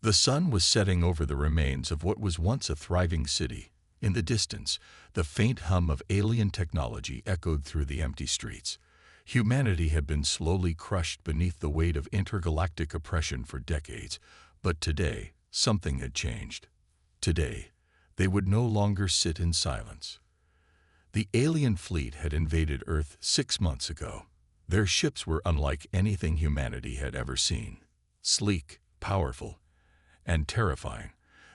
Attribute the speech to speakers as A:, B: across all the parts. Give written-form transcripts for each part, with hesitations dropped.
A: The sun was setting over the remains of what was once a thriving city. In the distance, the faint hum of alien technology echoed through the empty streets. Humanity had been slowly crushed beneath the weight of intergalactic oppression for decades, but today, something had changed. Today, they would no longer sit in silence. The alien fleet had invaded Earth 6 months ago. Their ships were unlike anything humanity had ever seen. Sleek, powerful, and terrifying.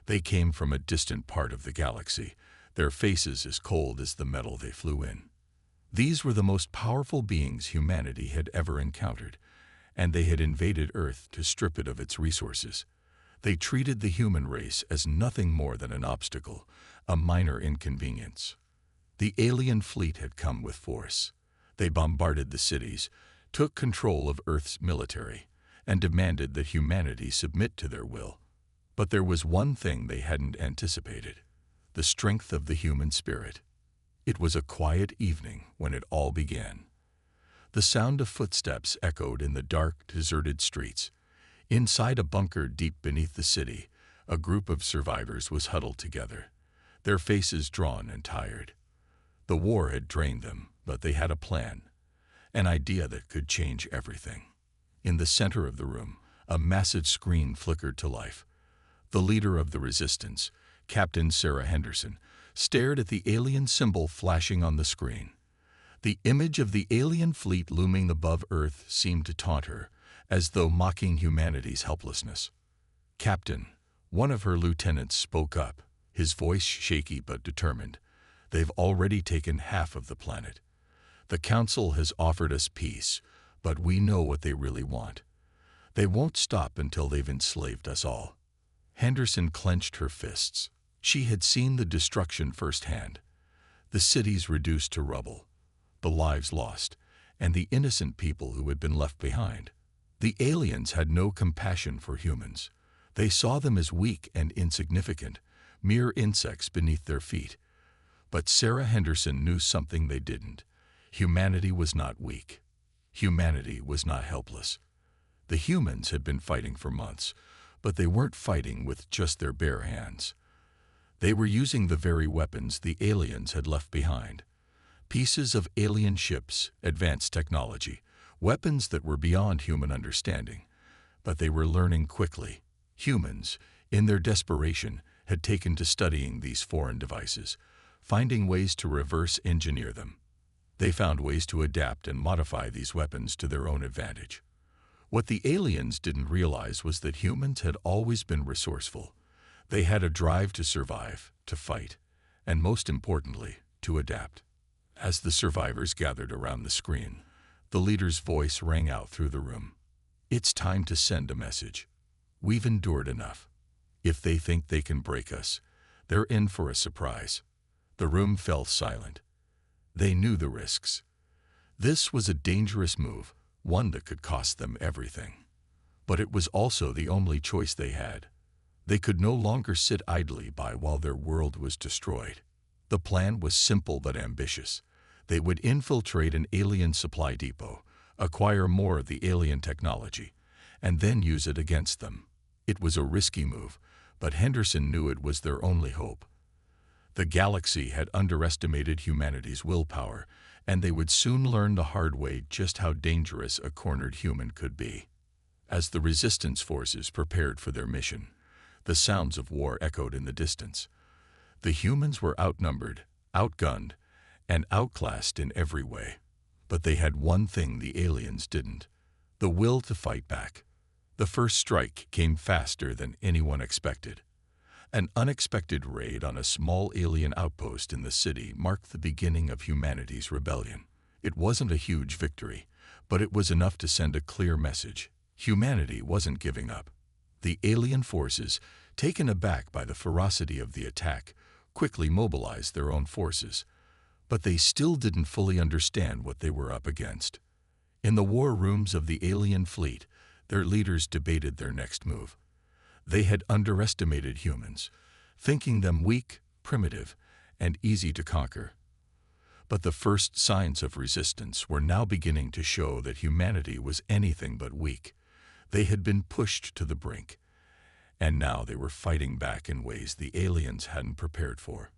A: They came from a distant part of the galaxy, their faces as cold as the metal they flew in. These were the most powerful beings humanity had ever encountered, and they had invaded Earth to strip it of its resources. They treated the human race as nothing more than an obstacle, a minor inconvenience. The alien fleet had come with force. They bombarded the cities, took control of Earth's military, and demanded that humanity submit to their will. But there was one thing they hadn't anticipated: the strength of the human spirit. It was a quiet evening when it all began. The sound of footsteps echoed in the dark, deserted streets. Inside a bunker deep beneath the city, a group of survivors was huddled together, their faces drawn and tired. The war had drained them, but they had a plan, an idea that could change everything. In the center of the room, a massive screen flickered to life. The leader of the resistance, Captain Sarah Henderson, stared at the alien symbol flashing on the screen. The image of the alien fleet looming above Earth seemed to taunt her, as though mocking humanity's helplessness. "Captain," one of her lieutenants spoke up, his voice shaky but determined. "They've already taken half of the planet. The Council has offered us peace, but we know what they really want. They won't stop until they've enslaved us all." Henderson clenched her fists. She had seen the destruction firsthand. The cities reduced to rubble, the lives lost, and the innocent people who had been left behind. The aliens had no compassion for humans. They saw them as weak and insignificant, mere insects beneath their feet. But Sarah Henderson knew something they didn't. Humanity was not weak. Humanity was not helpless. The humans had been fighting for months, but they weren't fighting with just their bare hands. They were using the very weapons the aliens had left behind. Pieces of alien ships, advanced technology, weapons that were beyond human understanding. But they were learning quickly. Humans, in their desperation, had taken to studying these foreign devices, finding ways to reverse engineer them. They found ways to adapt and modify these weapons to their own advantage. What the aliens didn't realize was that humans had always been resourceful. They had a drive to survive, to fight, and most importantly, to adapt. As the survivors gathered around the screen, the leader's voice rang out through the room. "It's time to send a message. We've endured enough. If they think they can break us, they're in for a surprise." The room fell silent. They knew the risks. This was a dangerous move, one that could cost them everything. But it was also the only choice they had. They could no longer sit idly by while their world was destroyed. The plan was simple but ambitious. They would infiltrate an alien supply depot, acquire more of the alien technology, and then use it against them. It was a risky move, but Henderson knew it was their only hope. The galaxy had underestimated humanity's willpower, and they would soon learn the hard way just how dangerous a cornered human could be. As the resistance forces prepared for their mission, the sounds of war echoed in the distance. The humans were outnumbered, outgunned, and outclassed in every way. But they had one thing the aliens didn't: the will to fight back. The first strike came faster than anyone expected. An unexpected raid on a small alien outpost in the city marked the beginning of humanity's rebellion. It wasn't a huge victory, but it was enough to send a clear message. Humanity wasn't giving up. The alien forces, taken aback by the ferocity of the attack, quickly mobilized their own forces. But they still didn't fully understand what they were up against. In the war rooms of the alien fleet, their leaders debated their next move. They had underestimated humans, thinking them weak, primitive, and easy to conquer. But the first signs of resistance were now beginning to show that humanity was anything but weak. They had been pushed to the brink, And now they were fighting back in ways the aliens hadn't prepared for.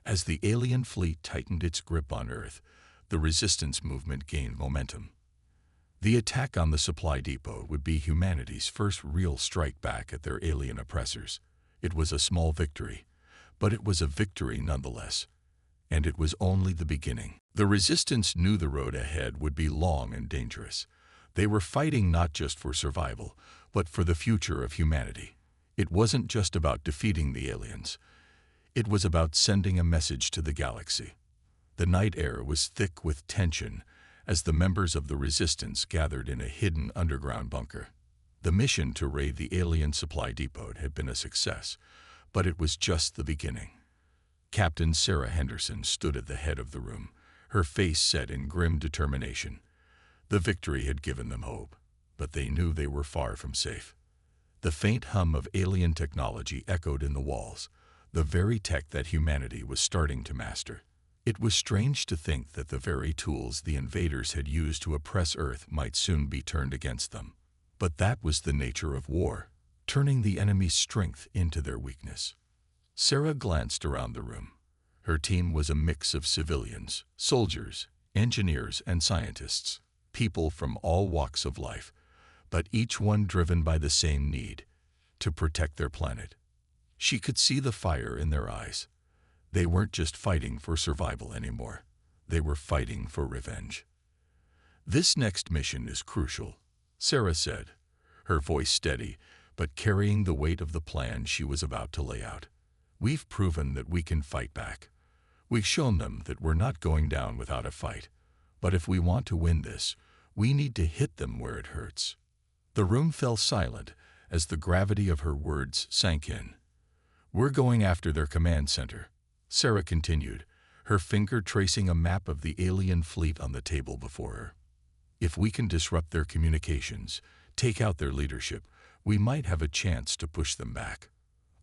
A: As the alien fleet tightened its grip on Earth, the resistance movement gained momentum. The attack on the supply depot would be humanity's first real strike back at their alien oppressors. It was a small victory, but it was a victory nonetheless. And it was only the beginning. The resistance knew the road ahead would be long and dangerous. They were fighting not just for survival, but for the future of humanity. It wasn't just about defeating the aliens. It was about sending a message to the galaxy. The night air was thick with tension as the members of the resistance gathered in a hidden underground bunker. The mission to raid the alien supply depot had been a success, but it was just the beginning. Captain Sarah Henderson stood at the head of the room, her face set in grim determination. The victory had given them hope, but they knew they were far from safe. The faint hum of alien technology echoed in the walls, the very tech that humanity was starting to master. It was strange to think that the very tools the invaders had used to oppress Earth might soon be turned against them. But that was the nature of war, turning the enemy's strength into their weakness. Sarah glanced around the room. Her team was a mix of civilians, soldiers, engineers, and scientists, people from all walks of life, but each one driven by the same need, to protect their planet. She could see the fire in their eyes. They weren't just fighting for survival anymore. They were fighting for revenge. "This next mission is crucial," Sarah said, her voice steady, but carrying the weight of the plan she was about to lay out. "We've proven that we can fight back. We've shown them that we're not going down without a fight. But if we want to win this, we need to hit them where it hurts." The room fell silent as the gravity of her words sank in. "We're going after their command center," Sarah continued, her finger tracing a map of the alien fleet on the table before her. "If we can disrupt their communications, take out their leadership, we might have a chance to push them back."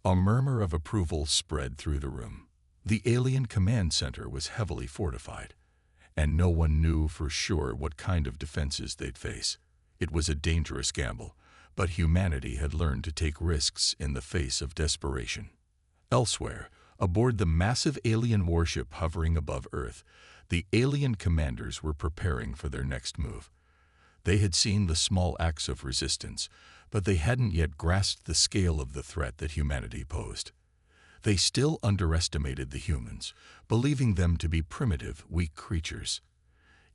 A: A murmur of approval spread through the room. The alien command center was heavily fortified, and no one knew for sure what kind of defenses they'd face. It was a dangerous gamble, but humanity had learned to take risks in the face of desperation. Elsewhere, aboard the massive alien warship hovering above Earth, the alien commanders were preparing for their next move. They had seen the small acts of resistance, but they hadn't yet grasped the scale of the threat that humanity posed. They still underestimated the humans, believing them to be primitive, weak creatures.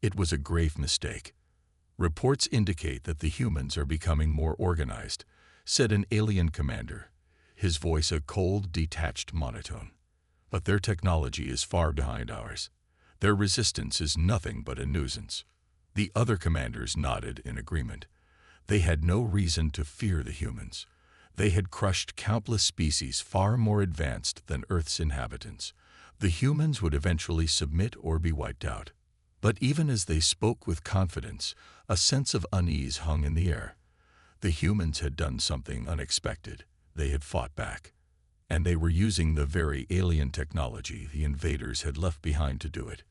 A: It was a grave mistake. "Reports indicate that the humans are becoming more organized," said an alien commander, his voice a cold, detached monotone. "But their technology is far behind ours. Their resistance is nothing but a nuisance." The other commanders nodded in agreement. They had no reason to fear the humans. They had crushed countless species far more advanced than Earth's inhabitants. The humans would eventually submit or be wiped out. But even as they spoke with confidence, a sense of unease hung in the air. The humans had done something unexpected. They had fought back. And they were using the very alien technology the invaders had left behind to do it.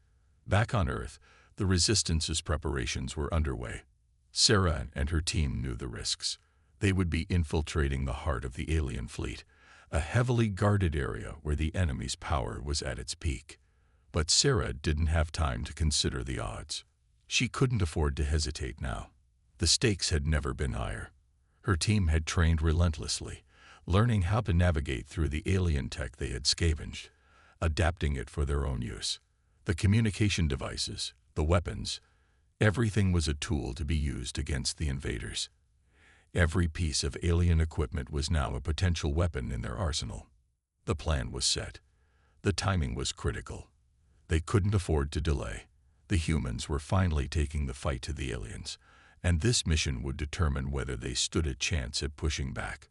A: Back on Earth, the Resistance's preparations were underway. Sarah and her team knew the risks. They would be infiltrating the heart of the alien fleet, a heavily guarded area where the enemy's power was at its peak. But Sarah didn't have time to consider the odds. She couldn't afford to hesitate now. The stakes had never been higher. Her team had trained relentlessly, learning how to navigate through the alien tech they had scavenged, adapting it for their own use. The communication devices, the weapons, everything was a tool to be used against the invaders. Every piece of alien equipment was now a potential weapon in their arsenal. The plan was set. The timing was critical. They couldn't afford to delay. The humans were finally taking the fight to the aliens, and this mission would determine whether they stood a chance at pushing back.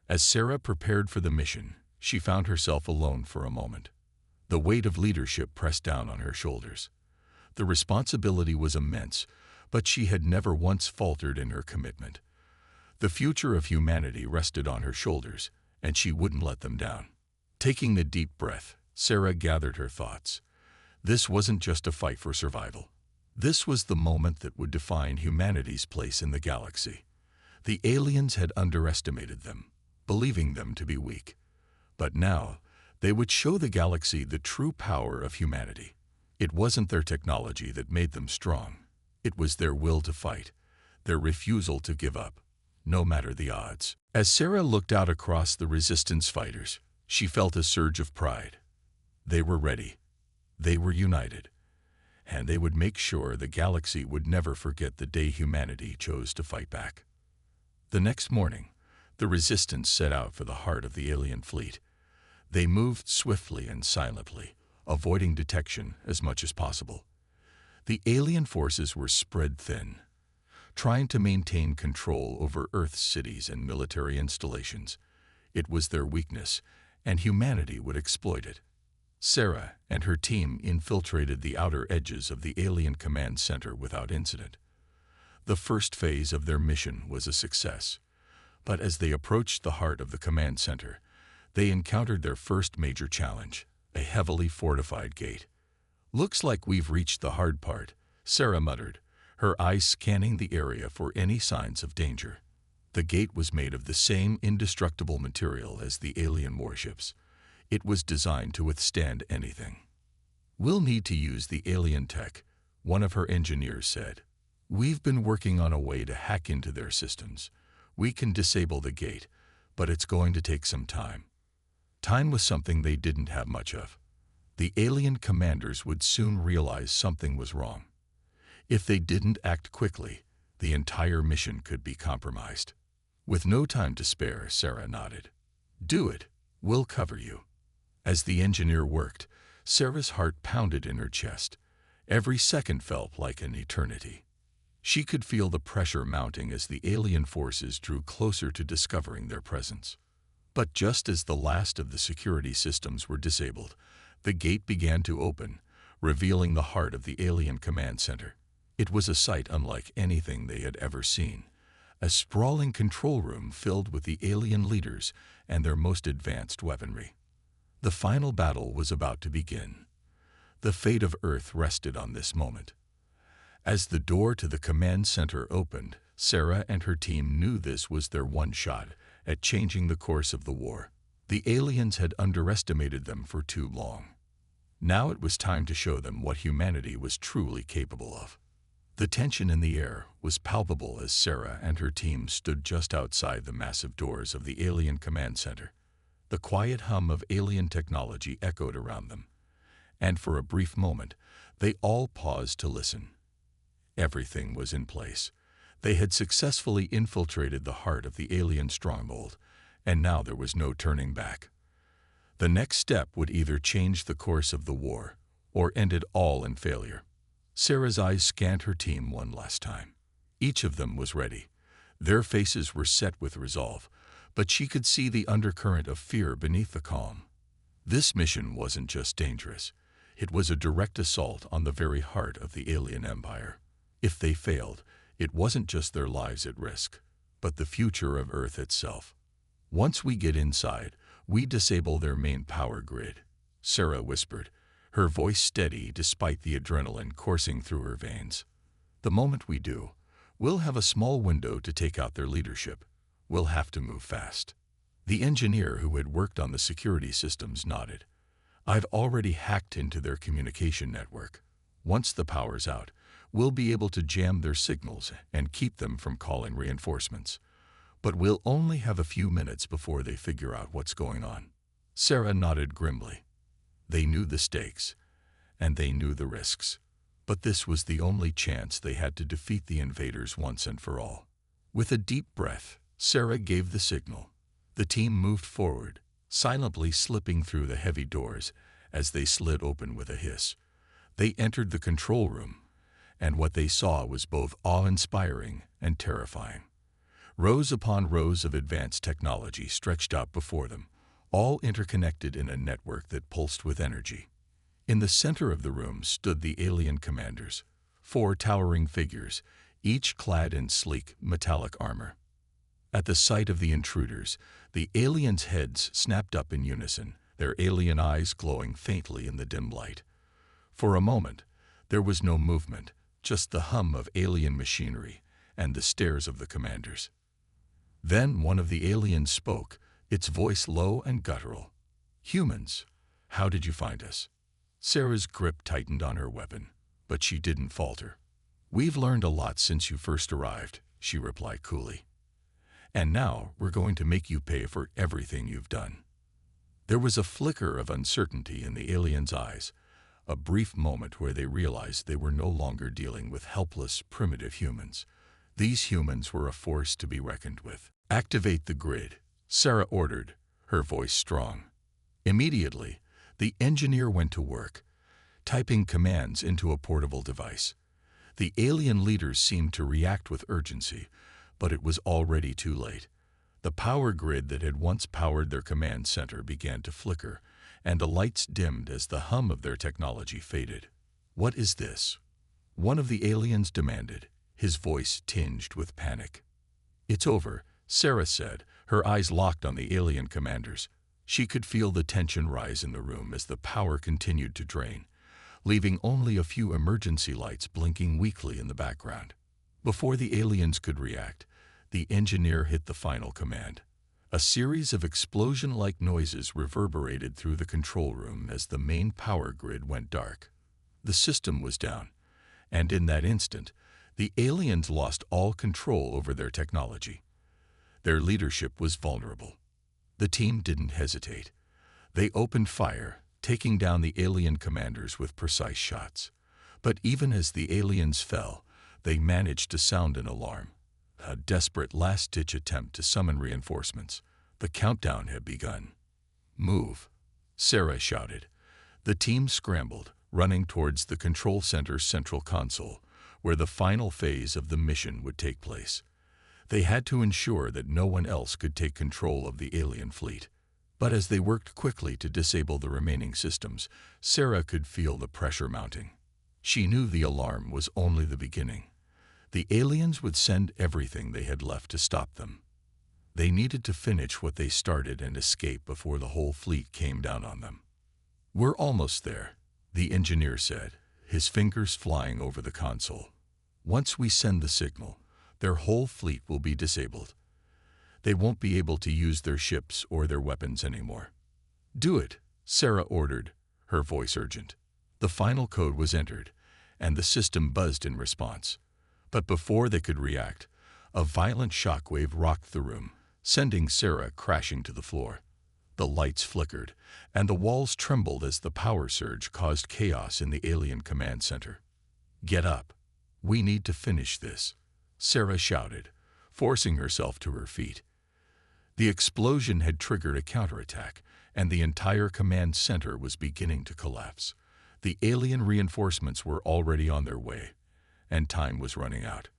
A: As Sarah prepared for the mission, she found herself alone for a moment. The weight of leadership pressed down on her shoulders. The responsibility was immense, but she had never once faltered in her commitment. The future of humanity rested on her shoulders, and she wouldn't let them down. Taking a deep breath, Sarah gathered her thoughts. This wasn't just a fight for survival. This was the moment that would define humanity's place in the galaxy. The aliens had underestimated them, believing them to be weak. But now, they would show the galaxy the true power of humanity. It wasn't their technology that made them strong. It was their will to fight, their refusal to give up, no matter the odds. As Sarah looked out across the resistance fighters, she felt a surge of pride. They were ready. They were united. And they would make sure the galaxy would never forget the day humanity chose to fight back. The next morning, the resistance set out for the heart of the alien fleet. They moved swiftly and silently, avoiding detection as much as possible. The alien forces were spread thin, trying to maintain control over Earth's cities and military installations. It was their weakness, and humanity would exploit it. Sarah and her team infiltrated the outer edges of the alien command center without incident. The first phase of their mission was a success, but as they approached the heart of the command center, they encountered their first major challenge, a heavily fortified gate. "Looks like we've reached the hard part," Sarah muttered, her eyes scanning the area for any signs of danger. The gate was made of the same indestructible material as the alien warships. It was designed to withstand anything. "We'll need to use the alien tech," one of her engineers said. "We've been working on a way to hack into their systems. We can disable the gate, but it's going to take some time." Time was something they didn't have much of. The alien commanders would soon realize something was wrong. If they didn't act quickly, the entire mission could be compromised. With no time to spare, Sarah nodded. "Do it. We'll cover you." As the engineer worked, Sarah's heart pounded in her chest. Every second felt like an eternity. She could feel the pressure mounting as the alien forces drew closer to discovering their presence. But just as the last of the security systems were disabled, the gate began to open, revealing the heart of the alien command center. It was a sight unlike anything they had ever seen. A sprawling control room filled with the alien leaders and their most advanced weaponry. The final battle was about to begin. The fate of Earth rested on this moment. As the door to the command center opened, Sarah and her team knew this was their one shot at changing the course of the war. The aliens had underestimated them for too long. Now it was time to show them what humanity was truly capable of. The tension in the air was palpable as Sarah and her team stood just outside the massive doors of the alien command center. The quiet hum of alien technology echoed around them, and for a brief moment, they all paused to listen. Everything was in place. They had successfully infiltrated the heart of the alien stronghold, and now there was no turning back. The next step would either change the course of the war or end it all in failure. Sarah's eyes scanned her team one last time. Each of them was ready. Their faces were set with resolve, but she could see the undercurrent of fear beneath the calm. This mission wasn't just dangerous. It was a direct assault on the very heart of the alien empire. If they failed, it wasn't just their lives at risk, but the future of Earth itself. "Once we get inside, we disable their main power grid," Sarah whispered, her voice steady despite the adrenaline coursing through her veins. "The moment we do, we'll have a small window to take out their leadership. We'll have to move fast." The engineer who had worked on the security systems nodded. "I've already hacked into their communication network. Once the power's out, we'll be able to jam their signals and keep them from calling reinforcements. But we'll only have a few minutes before they figure out what's going on." Sarah nodded grimly. They knew the stakes, and they knew the risks. But this was the only chance they had to defeat the invaders once and for all. With a deep breath, Sarah gave the signal. The team moved forward, silently slipping through the heavy doors as they slid open with a hiss. They entered the control room, and what they saw was both awe-inspiring and terrifying. Rows upon rows of advanced technology stretched out before them, all interconnected in a network that pulsed with energy. In the center of the room stood the alien commanders, 4 towering figures, each clad in sleek, metallic armor. At the sight of the intruders, the aliens' heads snapped up in unison, their alien eyes glowing faintly in the dim light. For a moment, there was no movement, just the hum of alien machinery and the stares of the commanders. Then one of the aliens spoke, its voice low and guttural. "Humans, how did you find us?" Sarah's grip tightened on her weapon, but she didn't falter. "We've learned a lot since you first arrived," she replied coolly. "And now we're going to make you pay for everything you've done." There was a flicker of uncertainty in the aliens' eyes, a brief moment where they realized they were no longer dealing with helpless, primitive humans. These humans were a force to be reckoned with. "Activate the grid," Sarah ordered, her voice strong. Immediately, the engineer went to work, typing commands into a portable device. The alien leaders seemed to react with urgency, but it was already too late. The power grid that had once powered their command center began to flicker, and the lights dimmed as the hum of their technology faded. "What is this?" one of the aliens demanded, his voice tinged with panic. "It's over," Sarah said, her eyes locked on the alien commanders. She could feel the tension rise in the room as the power continued to drain, leaving only a few emergency lights blinking weakly in the background. Before the aliens could react, the engineer hit the final command. A series of explosion-like noises reverberated through the control room as the main power grid went dark. The system was down, and in that instant, the aliens lost all control over their technology. Their leadership was vulnerable. The team didn't hesitate. They opened fire, taking down the alien commanders with precise shots. But even as the aliens fell, they managed to sound an alarm. A desperate last-ditch attempt to summon reinforcements. The countdown had begun. "Move," Sarah shouted. The team scrambled, running towards the control center's central console, where the final phase of the mission would take place. They had to ensure that no one else could take control of the alien fleet. But as they worked quickly to disable the remaining systems, Sarah could feel the pressure mounting. She knew the alarm was only the beginning. The aliens would send everything they had left to stop them. They needed to finish what they started and escape before the whole fleet came down on them. "We're almost there," the engineer said, his fingers flying over the console. "Once we send the signal, their whole fleet will be disabled. They won't be able to use their ships or their weapons anymore." "Do it," Sarah ordered, her voice urgent. The final code was entered, and the system buzzed in response. But before they could react, a violent shockwave rocked the room, sending Sarah crashing to the floor. The lights flickered, and the walls trembled as the power surge caused chaos in the alien command center. "Get up. We need to finish this," Sarah shouted, forcing herself to her feet. The explosion had triggered a counterattack, and the entire command center was beginning to collapse. The alien reinforcements were already on their way, and time was running out.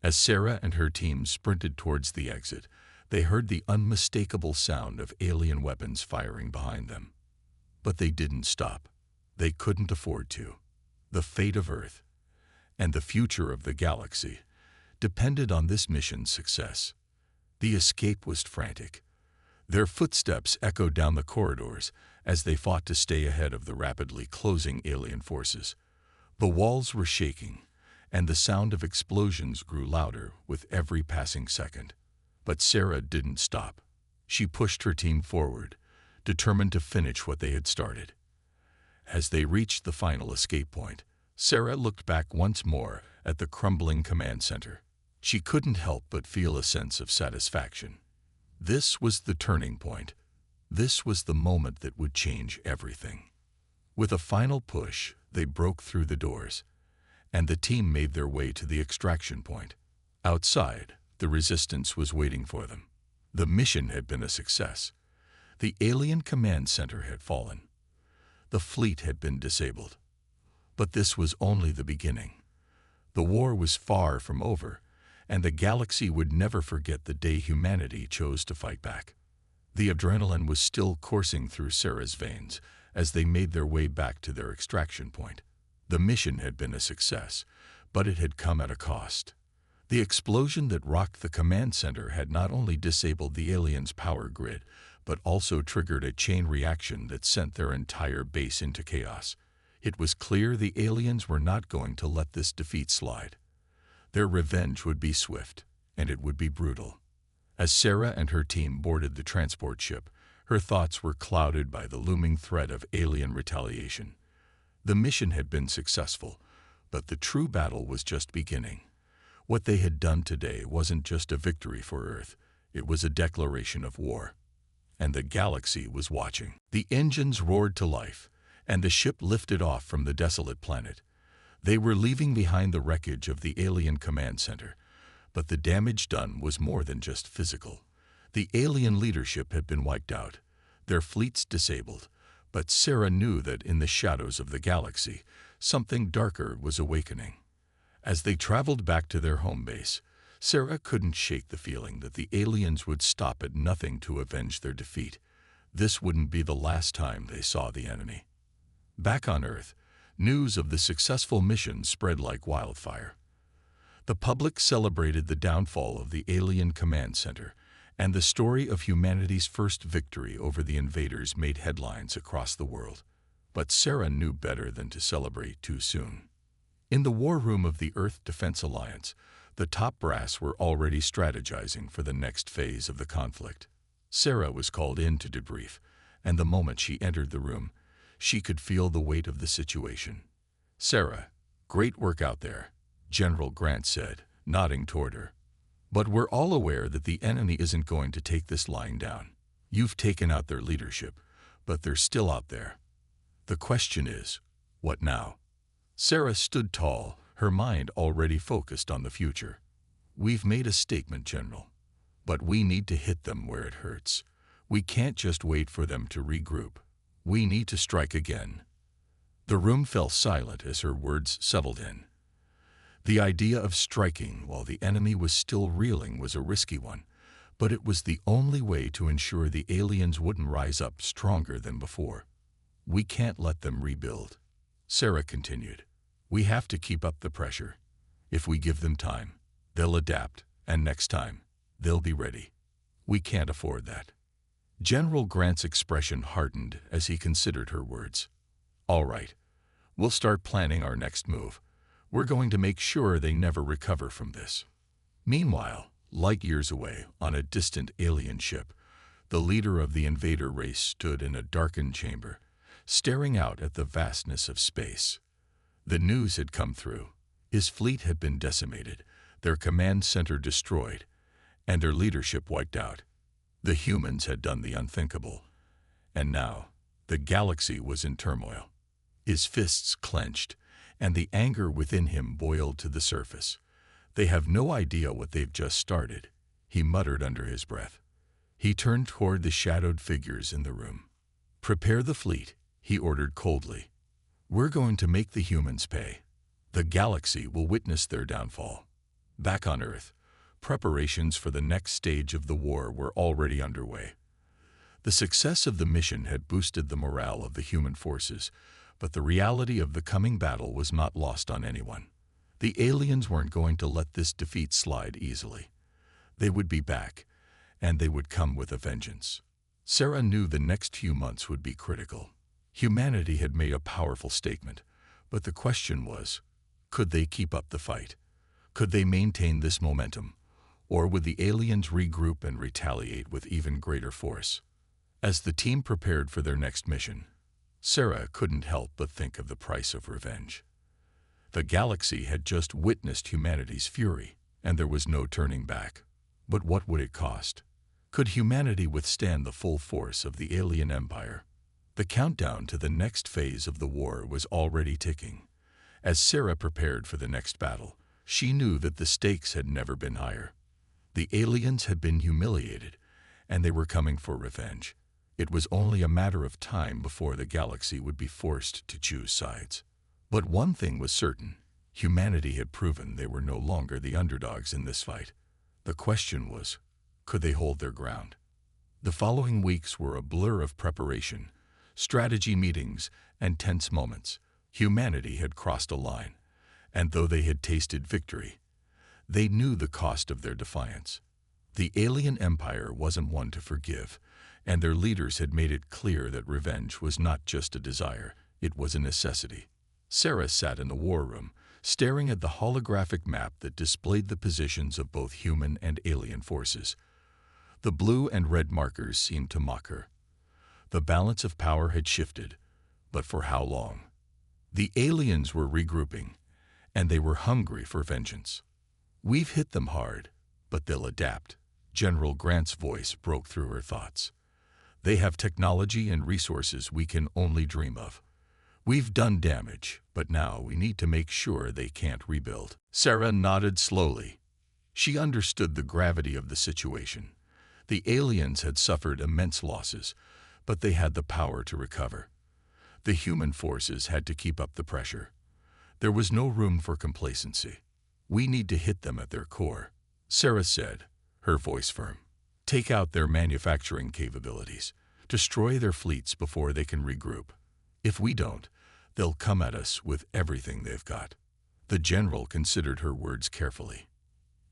A: As Sarah and her team sprinted towards the exit, they heard the unmistakable sound of alien weapons firing behind them. But they didn't stop. They couldn't afford to. The fate of Earth, and the future of the galaxy, depended on this mission's success. The escape was frantic. Their footsteps echoed down the corridors as they fought to stay ahead of the rapidly closing alien forces. The walls were shaking, and the sound of explosions grew louder with every passing second. But Sarah didn't stop. She pushed her team forward, determined to finish what they had started. As they reached the final escape point, Sarah looked back once more at the crumbling command center. She couldn't help but feel a sense of satisfaction. This was the turning point. This was the moment that would change everything. With a final push, they broke through the doors, and the team made their way to the extraction point. Outside, the resistance was waiting for them. The mission had been a success. The alien command center had fallen. The fleet had been disabled. But this was only the beginning. The war was far from over, and the galaxy would never forget the day humanity chose to fight back. The adrenaline was still coursing through Sarah's veins as they made their way back to their extraction point. The mission had been a success, but it had come at a cost. The explosion that rocked the command center had not only disabled the aliens' power grid, but also triggered a chain reaction that sent their entire base into chaos. It was clear the aliens were not going to let this defeat slide. Their revenge would be swift, and it would be brutal. As Sarah and her team boarded the transport ship, her thoughts were clouded by the looming threat of alien retaliation. The mission had been successful, but the true battle was just beginning. What they had done today wasn't just a victory for Earth, it was a declaration of war. And the galaxy was watching. The engines roared to life, and the ship lifted off from the desolate planet. They were leaving behind the wreckage of the alien command center, but the damage done was more than just physical. The alien leadership had been wiped out, their fleets disabled, but Sarah knew that in the shadows of the galaxy, something darker was awakening. As they traveled back to their home base, Sarah couldn't shake the feeling that the aliens would stop at nothing to avenge their defeat. This wouldn't be the last time they saw the enemy. Back on Earth, news of the successful mission spread like wildfire. The public celebrated the downfall of the alien command center, and the story of humanity's first victory over the invaders made headlines across the world. But Sarah knew better than to celebrate too soon. In the war room of the Earth Defense Alliance, the top brass were already strategizing for the next phase of the conflict. Sarah was called in to debrief, and the moment she entered the room, she could feel the weight of the situation. "Sarah, great work out there," General Grant said, nodding toward her. "But we're all aware that the enemy isn't going to take this lying down. You've taken out their leadership, but they're still out there. The question is, what now?" Sarah stood tall, her mind already focused on the future. "We've made a statement, General, but we need to hit them where it hurts. We can't just wait for them to regroup. We need to strike again." The room fell silent as her words settled in. The idea of striking while the enemy was still reeling was a risky one, but it was the only way to ensure the aliens wouldn't rise up stronger than before. "We can't let them rebuild," Sarah continued. "We have to keep up the pressure. If we give them time, they'll adapt, and next time, they'll be ready. We can't afford that." General Grant's expression hardened as he considered her words. "All right, we'll start planning our next move. We're going to make sure they never recover from this." Meanwhile, light years away, on a distant alien ship, the leader of the invader race stood in a darkened chamber, staring out at the vastness of space. The news had come through. His fleet had been decimated, their command center destroyed, and their leadership wiped out. The humans had done the unthinkable. And now, the galaxy was in turmoil. His fists clenched, and the anger within him boiled to the surface. "They have no idea what they've just started," he muttered under his breath. He turned toward the shadowed figures in the room. "Prepare the fleet," he ordered coldly. "We're going to make the humans pay. The galaxy will witness their downfall." Back on Earth, preparations for the next stage of the war were already underway. The success of the mission had boosted the morale of the human forces, but the reality of the coming battle was not lost on anyone. The aliens weren't going to let this defeat slide easily. They would be back, and they would come with a vengeance. Sarah knew the next few months would be critical. Humanity had made a powerful statement, but the question was, could they keep up the fight? Could they maintain this momentum? Or would the aliens regroup and retaliate with even greater force? As the team prepared for their next mission, Sarah couldn't help but think of the price of revenge. The galaxy had just witnessed humanity's fury, and there was no turning back. But what would it cost? Could humanity withstand the full force of the alien empire? The countdown to the next phase of the war was already ticking. As Sarah prepared for the next battle, she knew that the stakes had never been higher. The aliens had been humiliated, and they were coming for revenge. It was only a matter of time before the galaxy would be forced to choose sides. But one thing was certain: humanity had proven they were no longer the underdogs in this fight. The question was, could they hold their ground? The following weeks were a blur of preparation, strategy meetings, and tense moments. Humanity had crossed a line, and though they had tasted victory, they knew the cost of their defiance. The alien empire wasn't one to forgive, and their leaders had made it clear that revenge was not just a desire, it was a necessity. Sarah sat in the war room, staring at the holographic map that displayed the positions of both human and alien forces. The blue and red markers seemed to mock her. The balance of power had shifted, but for how long? The aliens were regrouping, and they were hungry for vengeance. "We've hit them hard, but they'll adapt." General Grant's voice broke through her thoughts. "They have technology and resources we can only dream of. We've done damage, but now we need to make sure they can't rebuild." Sarah nodded slowly. She understood the gravity of the situation. The aliens had suffered immense losses, but they had the power to recover. The human forces had to keep up the pressure. There was no room for complacency. "We need to hit them at their core," Sarah said, her voice firm. "Take out their manufacturing capabilities. Destroy their fleets before they can regroup. If we don't, they'll come at us with everything they've got." The general considered her words carefully.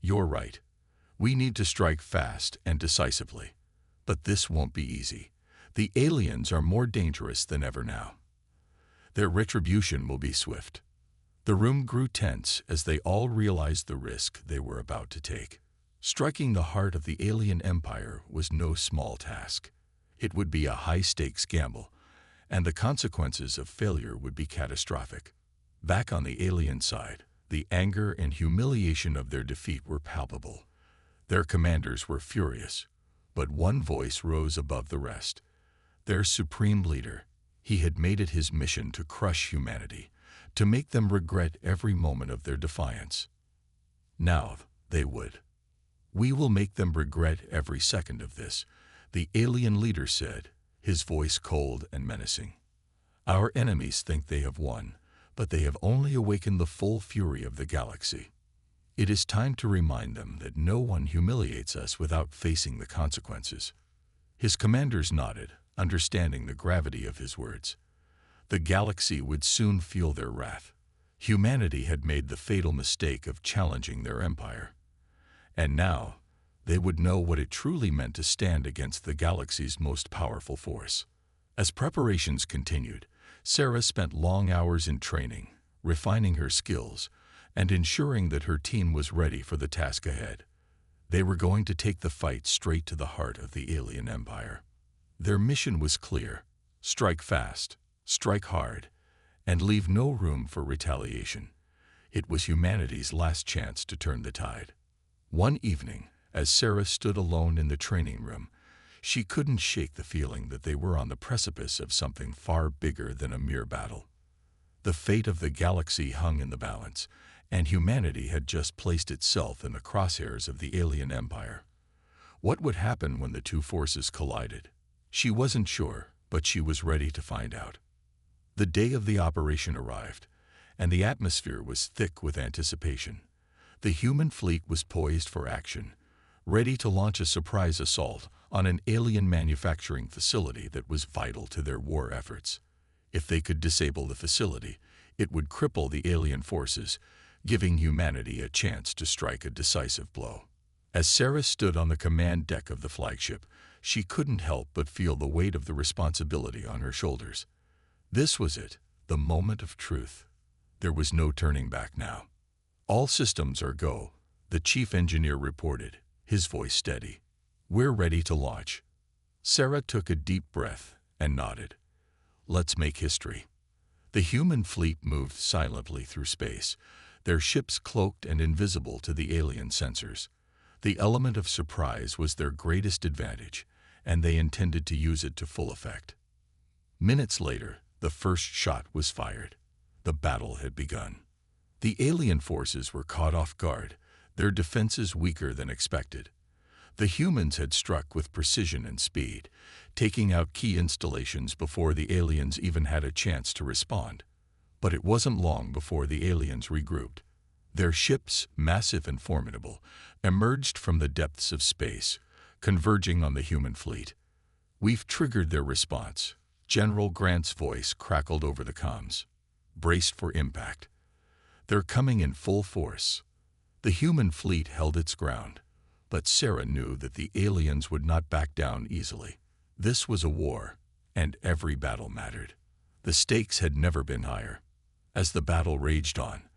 A: "You're right. We need to strike fast and decisively. But this won't be easy. The aliens are more dangerous than ever now. Their retribution will be swift." The room grew tense as they all realized the risk they were about to take. Striking the heart of the alien empire was no small task. It would be a high-stakes gamble, and the consequences of failure would be catastrophic. Back on the alien side, the anger and humiliation of their defeat were palpable. Their commanders were furious, but one voice rose above the rest. Their supreme leader. He had made it his mission to crush humanity, to make them regret every moment of their defiance. Now they would. "We will make them regret every second of this," the alien leader said, his voice cold and menacing. "Our enemies think they have won, but they have only awakened the full fury of the galaxy. It is time to remind them that no one humiliates us without facing the consequences." His commanders nodded, understanding the gravity of his words. The galaxy would soon feel their wrath. Humanity had made the fatal mistake of challenging their empire. And now, they would know what it truly meant to stand against the galaxy's most powerful force. As preparations continued, Sarah spent long hours in training, refining her skills, and ensuring that her team was ready for the task ahead. They were going to take the fight straight to the heart of the alien empire. Their mission was clear: strike fast, strike hard, and leave no room for retaliation. It was humanity's last chance to turn the tide. One evening, as Sarah stood alone in the training room, she couldn't shake the feeling that they were on the precipice of something far bigger than a mere battle. The fate of the galaxy hung in the balance, and humanity had just placed itself in the crosshairs of the alien empire. What would happen when the two forces collided? She wasn't sure, but she was ready to find out. The day of the operation arrived, and the atmosphere was thick with anticipation. The human fleet was poised for action, ready to launch a surprise assault on an alien manufacturing facility that was vital to their war efforts. If they could disable the facility, it would cripple the alien forces, giving humanity a chance to strike a decisive blow. As Sarah stood on the command deck of the flagship, she couldn't help but feel the weight of the responsibility on her shoulders. This was it, the moment of truth. There was no turning back now. "All systems are go," the chief engineer reported, his voice steady. "We're ready to launch." Sarah took a deep breath and nodded. "Let's make history." The human fleet moved silently through space, their ships cloaked and invisible to the alien sensors. The element of surprise was their greatest advantage, and they intended to use it to full effect. Minutes later, the first shot was fired. The battle had begun. The alien forces were caught off guard, their defenses weaker than expected. The humans had struck with precision and speed, taking out key installations before the aliens even had a chance to respond. But it wasn't long before the aliens regrouped. Their ships, massive and formidable, emerged from the depths of space, converging on the human fleet. "We've triggered their response." General Grant's voice crackled over the comms. "Braced for impact. They're coming in full force." The human fleet held its ground, but Sarah knew that the aliens would not back down easily. This was a war, and every battle mattered. The stakes had never been higher. As the battle raged on,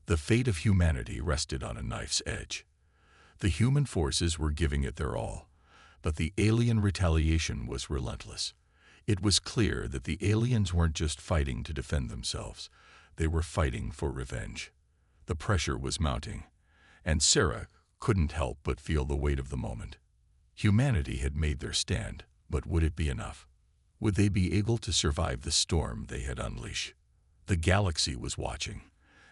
A: the fate of humanity rested on a knife's edge. The human forces were giving it their all, But the alien retaliation was relentless. It was clear that the aliens weren't just fighting to defend themselves. They were fighting for revenge. The pressure was mounting, and Sarah couldn't help but feel the weight of the moment. Humanity had made their stand, but would it be enough? Would they be able to survive the storm they had unleashed? The galaxy was watching,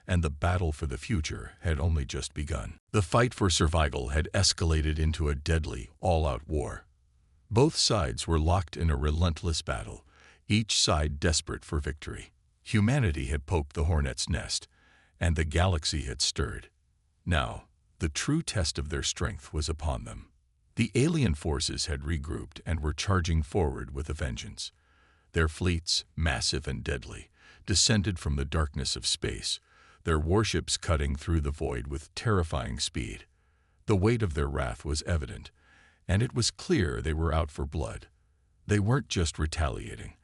A: and the battle for the future had only just begun. The fight for survival had escalated into a deadly, all-out war. Both sides were locked in a relentless battle, each side desperate for victory. Humanity had poked the hornet's nest, and the galaxy had stirred. Now, the true test of their strength was upon them. The alien forces had regrouped and were charging forward with a vengeance. Their fleets, massive and deadly, descended from the darkness of space, their warships cutting through the void with terrifying speed. The weight of their wrath was evident, and it was clear they were out for blood. They weren't just retaliating.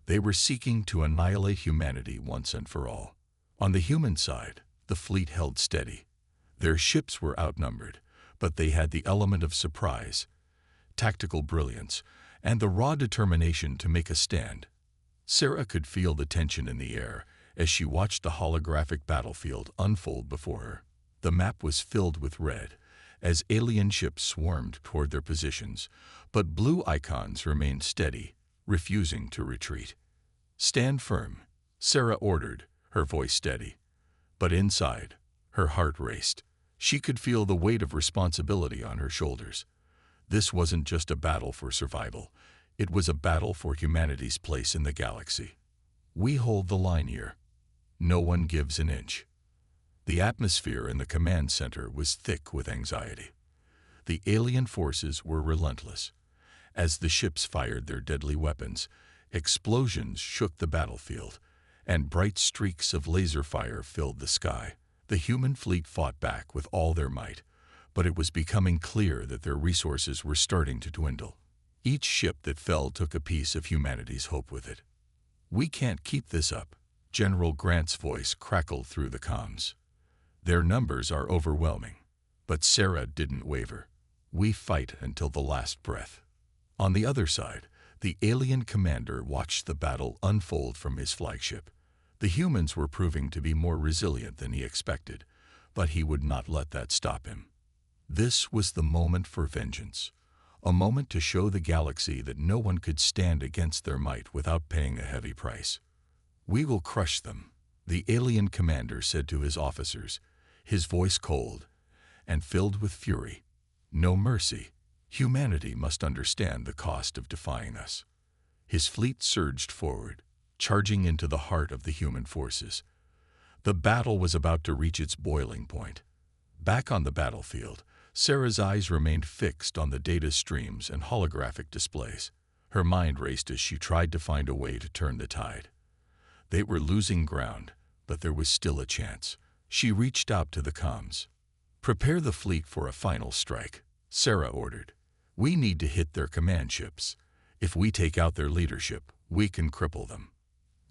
A: They were seeking to annihilate humanity once and for all. On the human side, the fleet held steady. Their ships were outnumbered, but they had the element of surprise, tactical brilliance, and the raw determination to make a stand. Sarah could feel the tension in the air as she watched the holographic battlefield unfold before her. The map was filled with red as alien ships swarmed toward their positions, but blue icons remained steady, refusing to retreat. "Stand firm," Sarah ordered, her voice steady. But inside, her heart raced. She could feel the weight of responsibility on her shoulders. This wasn't just a battle for survival. It was a battle for humanity's place in the galaxy. "We hold the line here. No one gives an inch." The atmosphere in the command center was thick with anxiety. The alien forces were relentless. As the ships fired their deadly weapons, explosions shook the battlefield, and bright streaks of laser fire filled the sky. The human fleet fought back with all their might, but it was becoming clear that their resources were starting to dwindle. Each ship that fell took a piece of humanity's hope with it. "We can't keep this up," General Grant's voice crackled through the comms. "Their numbers are overwhelming." But Sarah didn't waver. "We fight until the last breath." On the other side, the alien commander watched the battle unfold from his flagship. The humans were proving to be more resilient than he expected, but he would not let that stop him. This was the moment for vengeance, a moment to show the galaxy that no one could stand against their might without paying a heavy price. "We will crush them," the alien commander said to his officers, his voice cold and filled with fury. "No mercy. Humanity must understand the cost of defying us." His fleet surged forward, charging into the heart of the human forces. The battle was about to reach its boiling point. Back on the battlefield, Sarah's eyes remained fixed on the data streams and holographic displays. Her mind raced as she tried to find a way to turn the tide. They were losing ground, but there was still a chance. She reached out to the comms. "Prepare the fleet for a final strike," Sarah ordered. "We need to hit their command ships. If we take out their leadership, we can cripple them."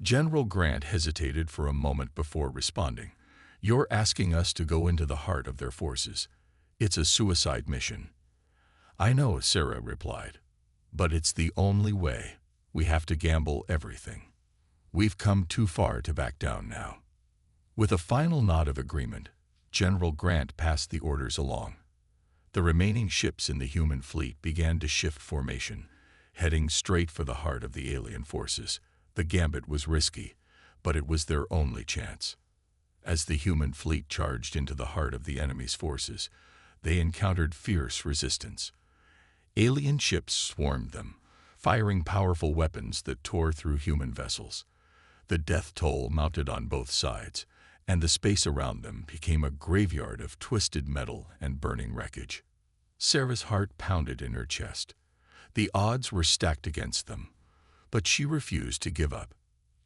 A: General Grant hesitated for a moment before responding. "You're asking us to go into the heart of their forces. It's a suicide mission." "I know," Sarah replied, "but it's the only way. We have to gamble everything. We've come too far to back down now." With a final nod of agreement, General Grant passed the orders along. The remaining ships in the human fleet began to shift formation, heading straight for the heart of the alien forces. The gambit was risky, but it was their only chance. As the human fleet charged into the heart of the enemy's forces, they encountered fierce resistance. Alien ships swarmed them, firing powerful weapons that tore through human vessels. The death toll mounted on both sides, and the space around them became a graveyard of twisted metal and burning wreckage. Sarah's heart pounded in her chest. The odds were stacked against them, but she refused to give up.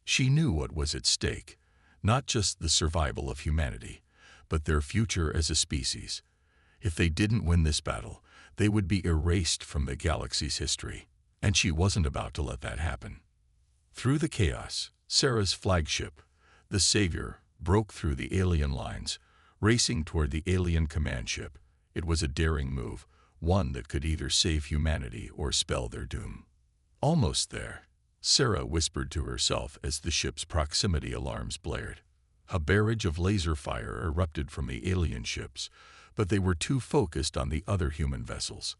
A: She knew what was at stake, not just the survival of humanity, but their future as a species. If they didn't win this battle, they would be erased from the galaxy's history, and she wasn't about to let that happen. Through the chaos, Sarah's flagship, the Savior, broke through the alien lines, racing toward the alien command ship. It was a daring move, one that could either save humanity or spell their doom. Almost there, Sarah whispered to herself as the ship's proximity alarms blared. A barrage of laser fire erupted from the alien ships, but they were too focused on the other human vessels.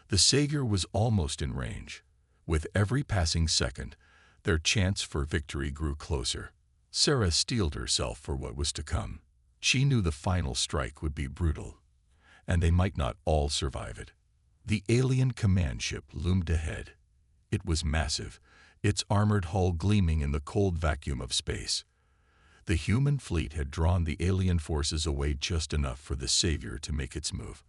A: The Savior was almost in range. With every passing second, their chance for victory grew closer. Sarah steeled herself for what was to come. She knew the final strike would be brutal, and they might not all survive it. The alien command ship loomed ahead. It was massive, its armored hull gleaming in the cold vacuum of space. The human fleet had drawn the alien forces away just enough for the Savior to make its move.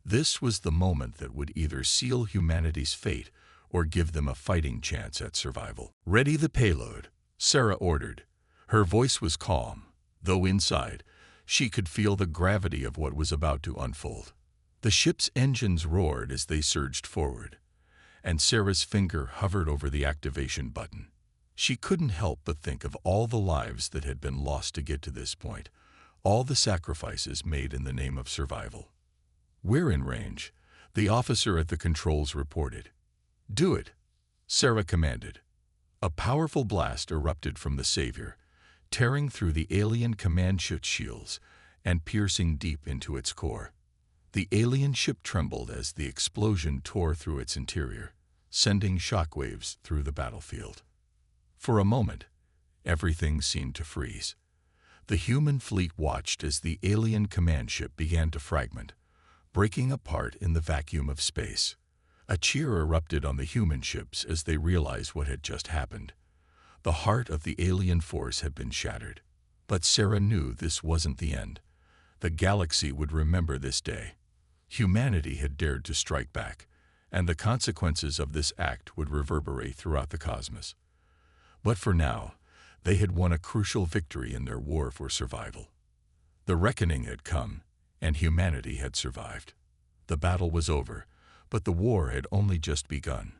A: This was the moment that would either seal humanity's fate or give them a fighting chance at survival. "Ready the payload," Sarah ordered. Her voice was calm, though inside, she could feel the gravity of what was about to unfold. The ship's engines roared as they surged forward, and Sarah's finger hovered over the activation button. She couldn't help but think of all the lives that had been lost to get to this point, all the sacrifices made in the name of survival. "We're in range," the officer at the controls reported. "Do it," Sarah commanded. A powerful blast erupted from the Savior, tearing through the alien command ship's shields and piercing deep into its core. The alien ship trembled as the explosion tore through its interior, sending shockwaves through the battlefield. For a moment, everything seemed to freeze. The human fleet watched as the alien command ship began to fragment, breaking apart in the vacuum of space. A cheer erupted on the human ships as they realized what had just happened. The heart of the alien force had been shattered. But Sarah knew this wasn't the end. The galaxy would remember this day. Humanity had dared to strike back, and the consequences of this act would reverberate throughout the cosmos. But for now, they had won a crucial victory in their war for survival. The reckoning had come, and humanity had survived. The battle was over, but the war had only just begun.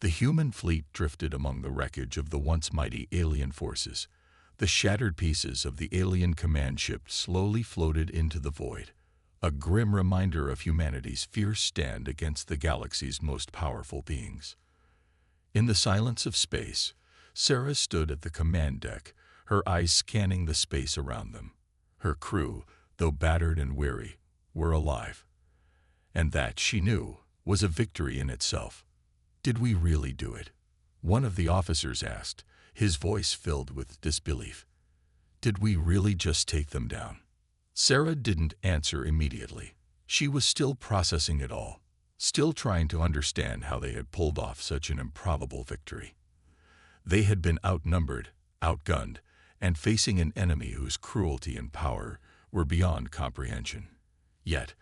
A: The human fleet drifted among the wreckage of the once mighty alien forces. The shattered pieces of the alien command ship slowly floated into the void, a grim reminder of humanity's fierce stand against the galaxy's most powerful beings. In the silence of space, Sarah stood at the command deck, her eyes scanning the space around them. Her crew, though battered and weary, were alive. And that, she knew, was a victory in itself. "Did we really do it?" one of the officers asked, his voice filled with disbelief. "Did we really just take them down?" Sarah didn't answer immediately. She was still processing it all, still trying to understand how they had pulled off such an improbable victory. They had been outnumbered, outgunned, and facing an enemy whose cruelty and power were beyond comprehension. Yet,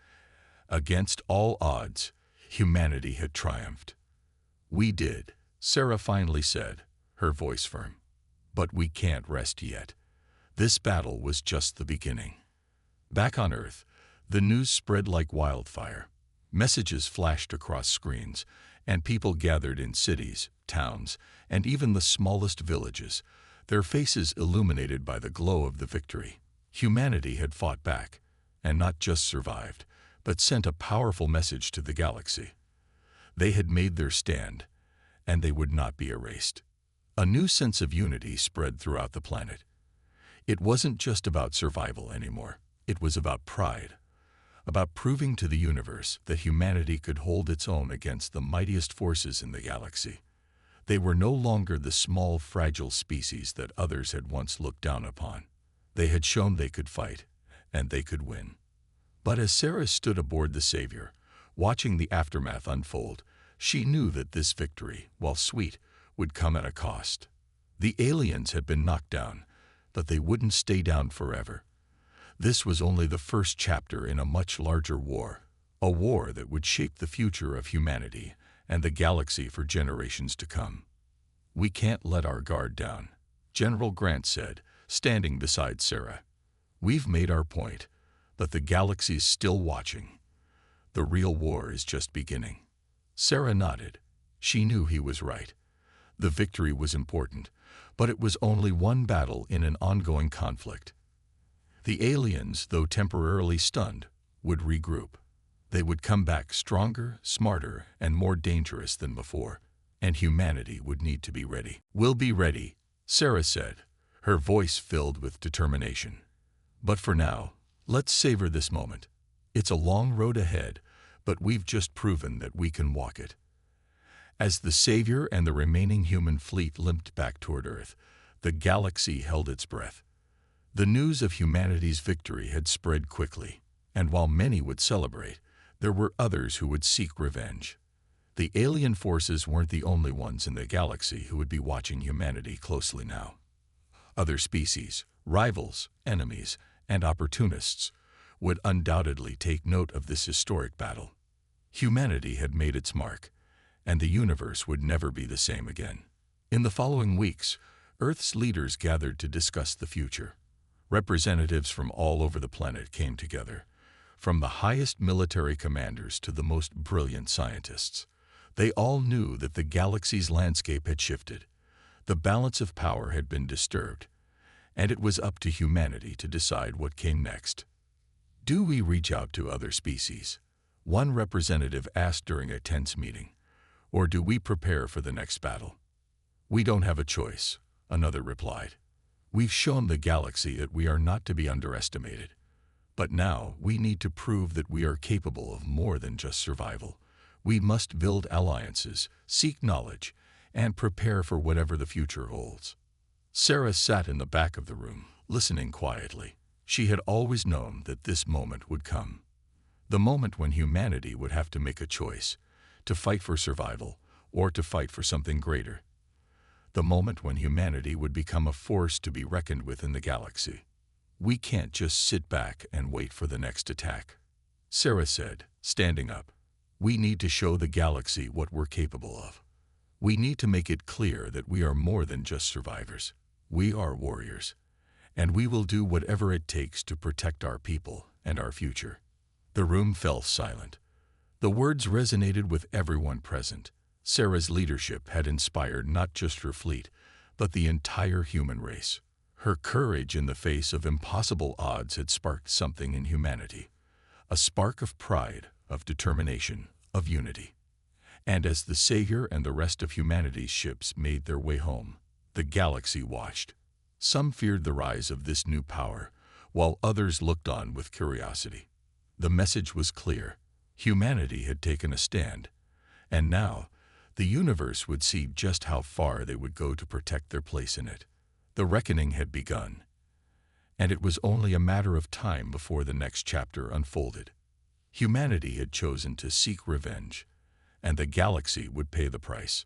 A: against all odds, humanity had triumphed. "We did," Sarah finally said, her voice firm. "But we can't rest yet. This battle was just the beginning." Back on Earth, the news spread like wildfire. Messages flashed across screens, and people gathered in cities, towns, and even the smallest villages, their faces illuminated by the glow of the victory. Humanity had fought back, and not just survived, but sent a powerful message to the galaxy. They had made their stand, and they would not be erased. A new sense of unity spread throughout the planet. It wasn't just about survival anymore. It was about pride, about proving to the universe that humanity could hold its own against the mightiest forces in the galaxy. They were no longer the small, fragile species that others had once looked down upon. They had shown they could fight, and they could win. But as Sarah stood aboard the Savior, watching the aftermath unfold, she knew that this victory, while sweet, would come at a cost. The aliens had been knocked down, but they wouldn't stay down forever. This was only the first chapter in a much larger war, a war that would shape the future of humanity and the galaxy for generations to come. "We can't let our guard down," General Grant said, standing beside Sarah. "We've made our point, but the galaxy's still watching. The real war is just beginning." Sarah nodded. She knew he was right. The victory was important, but it was only one battle in an ongoing conflict. The aliens, though temporarily stunned, would regroup. They would come back stronger, smarter, and more dangerous than before, and humanity would need to be ready. "We'll be ready," Sarah said, her voice filled with determination. "But for now, let's savor this moment. It's a long road ahead, but we've just proven that we can walk it." As the Savior and the remaining human fleet limped back toward Earth, the galaxy held its breath. The news of humanity's victory had spread quickly, and while many would celebrate, there were others who would seek revenge. The alien forces weren't the only ones in the galaxy who would be watching humanity closely now. Other species, rivals, enemies, and opportunists would undoubtedly take note of this historic battle. Humanity had made its mark, and the universe would never be the same again. In the following weeks, Earth's leaders gathered to discuss the future. Representatives from all over the planet came together, from the highest military commanders to the most brilliant scientists. They all knew that the galaxy's landscape had shifted. The balance of power had been disturbed, and it was up to humanity to decide what came next. "Do we reach out to other species?" one representative asked during a tense meeting. "Or do we prepare for the next battle?" "We don't have a choice," another replied. "We've shown the galaxy that we are not to be underestimated. But now we need to prove that we are capable of more than just survival. We must build alliances, seek knowledge, and prepare for whatever the future holds." Sarah sat in the back of the room, listening quietly. She had always known that this moment would come. The moment when humanity would have to make a choice, to fight for survival or to fight for something greater. The moment when humanity would become a force to be reckoned with in the galaxy. "We can't just sit back and wait for the next attack," Sarah said, standing up. "We need to show the galaxy what we're capable of. We need to make it clear that we are more than just survivors. We are warriors, and we will do whatever it takes to protect our people and our future." The room fell silent. The words resonated with everyone present. Sarah's leadership had inspired not just her fleet, but the entire human race. Her courage in the face of impossible odds had sparked something in humanity, a spark of pride, of determination, of unity. And as the Savior and the rest of humanity's ships made their way home, the galaxy watched. Some feared the rise of this new power, while others looked on with curiosity. The message was clear. Humanity had taken a stand, and now the universe would see just how far they would go to protect their place in it. The reckoning had begun, and it was only a matter of time before the next chapter unfolded. Humanity had chosen to seek revenge, and the galaxy would pay the price.